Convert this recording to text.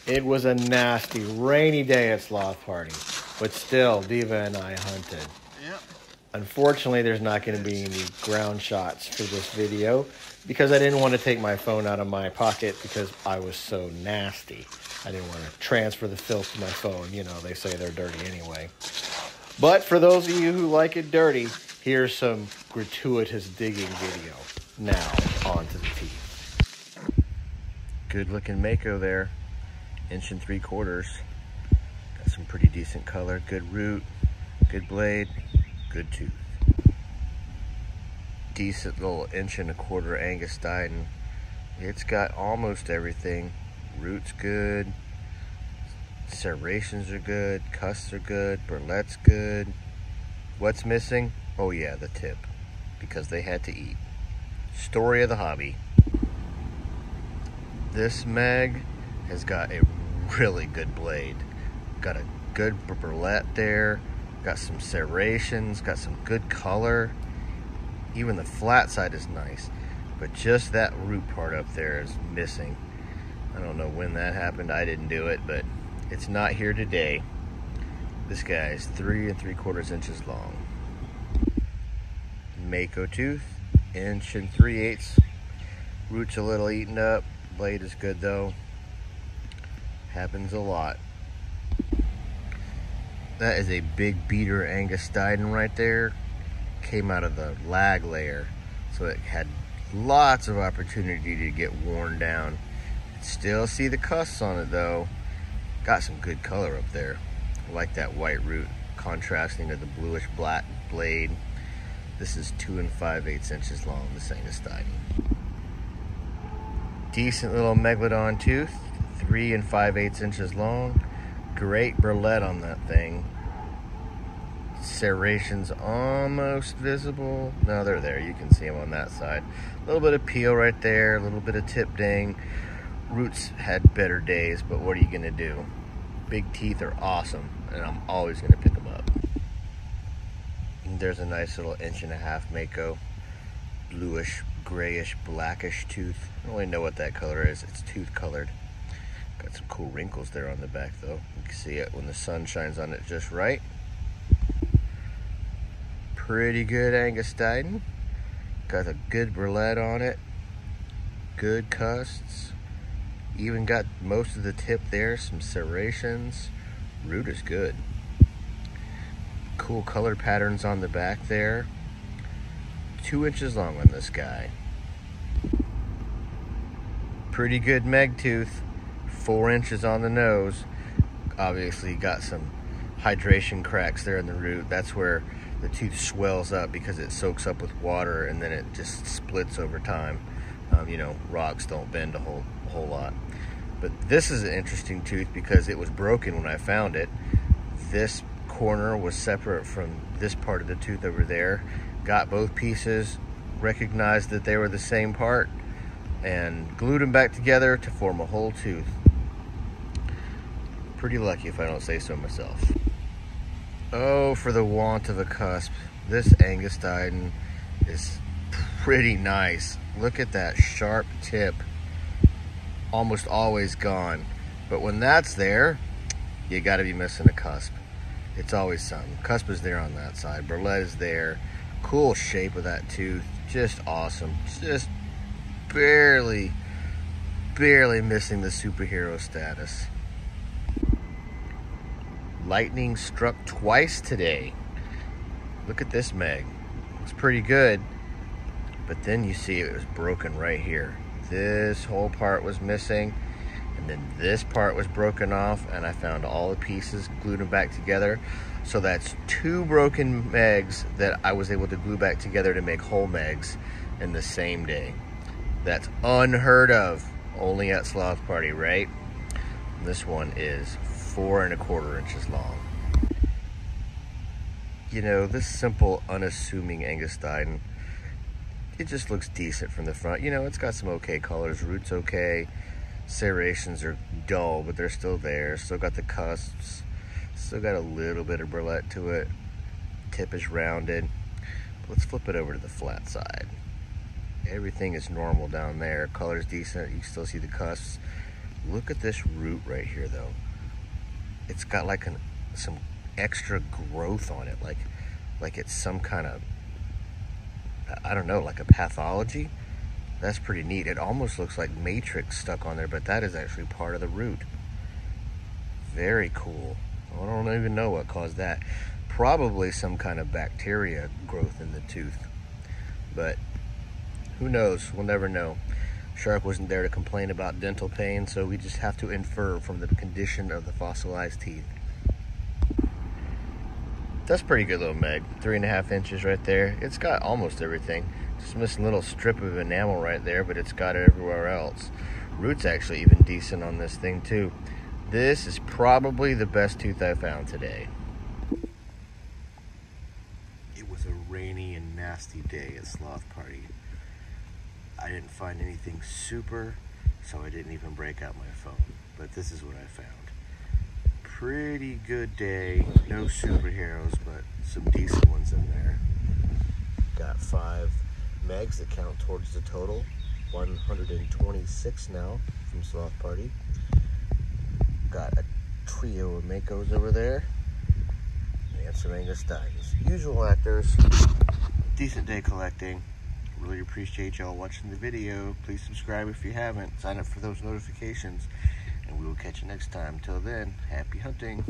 It was a nasty, rainy day at Sloth Party, but still, Diva and I hunted. Yep. Unfortunately, there's not going to be any ground shots for this video because I didn't want to take my phone out of my pocket because I was so nasty. I didn't want to transfer the filth to my phone. You know, they say they're dirty anyway. But for those of you who like it dirty, here's some gratuitous digging video. Now, on to the teeth. Good looking mako there. 1 3/4 inches. Got some pretty decent color, good root, good blade, good tooth. Decent little 1 1/4 inch Angus Dighton. It's got almost everything. Root's good, serrations are good, cusps are good, burlette's good. What's missing? Oh yeah, the tip, because they had to eat. Story of the hobby. This Meg has got a really good blade. Got a good burlette there, got some serrations, got some good color. Even the flat side is nice, but just that root part up there is missing. I don't know when that happened. I didn't do it, but it's not here today. This guy is 3 3/4 inches long. Mako tooth, 1 3/8 inches. Root's a little eaten up. Blade is good though. Happens a lot. That is a big beater Angus Dighton right there. Came out of the lag layer, so it had lots of opportunity to get worn down. Still see the cusps on it though. Got some good color up there. I like that white root contrasting to the bluish black blade. This is 2 5/8 inches long, this Angus Dighton. Decent little megalodon tooth, 3 5/8 inches long. Great burlette on that thing. Serrations almost visible. No, they're there. You can see them on that side. A little bit of peel right there, a little bit of tip ding. Roots had better days, but what are you going to do? Big teeth are awesome, and I'm always going to pick them up. And there's a nice little 1.5 inch mako. Bluish, grayish, blackish tooth. I don't really know what that color is. It's tooth colored. Got some cool wrinkles there on the back though. You can see it when the sun shines on it just right. Pretty good Angus Dighton. Got a good burlette on it. Good cusps. Even got most of the tip there. Some serrations. Root is good. Cool color patterns on the back there. 2 inches long on this guy. Pretty good Meg tooth. 4 inches on the nose. Obviously got some hydration cracks there in the root. That's where the tooth swells up because it soaks up with water and then it just splits over time. You know, rocks don't bend a whole lot. But this is an interesting tooth because it was broken when I found it. This corner was separate from this part of the tooth over there. Got both pieces, recognized that they were the same part, and glued them back together to form a whole tooth. Pretty lucky if I don't say so myself. Oh, for the want of a cusp. This Angus Dighton is pretty nice. Look at that sharp tip. Almost always gone. But when that's there, you gotta be missing a cusp. It's always something. Cusp is there on that side. Burlette is there. Cool shape of that tooth. Just awesome. Just barely missing the superhero status. Lightning struck twice today. Look at this Meg. It's pretty good. But then you see it was broken right here. This whole part was missing. And then this part was broken off. And I found all the pieces, glued them back together. So that's 2 broken Megs that I was able to glue back together to make whole Megs in the same day. That's unheard of. Only at Sloth Party, right? And this one is 4 1/4 inches long. You know, this simple, unassuming Angus Dighton, it just looks decent from the front. You know, it's got some okay colors. Root's okay. Serrations are dull, but they're still there. Still got the cusps. Still got a little bit of burlette to it. Tip is rounded. Let's flip it over to the flat side. Everything is normal down there. Color's decent. You can still see the cusps. Look at this root right here, though. It's got like some extra growth on it, like it's some kind of, I don't know, like a pathology. That's pretty neat. It almost looks like matrix stuck on there, but that is actually part of the root. Very cool. I don't even know what caused that. Probably some kind of bacteria growth in the tooth, but who knows? We'll never know. Shark wasn't there to complain about dental pain, so we just have to infer from the condition of the fossilized teeth. That's pretty good little Meg. 3.5 inches right there. It's got almost everything. Just missing a little strip of enamel right there, but it's got it everywhere else. Root's actually even decent on this thing too. This is probably the best tooth I found today. It was a rainy and nasty day at Sloth Party. I didn't find anything super, so I didn't even break out my phone. But this is what I found. Pretty good day. No superheroes, but some decent ones in there. Got 5 megs that count towards the total. 126 now from Sloth Party. Got a trio of Makos over there. And some Angus Steins. Usual actors. Decent day collecting. Really appreciate y'all watching the video. Please subscribe if you haven't. Sign up for those notifications. And we will catch you next time. Till then, happy hunting.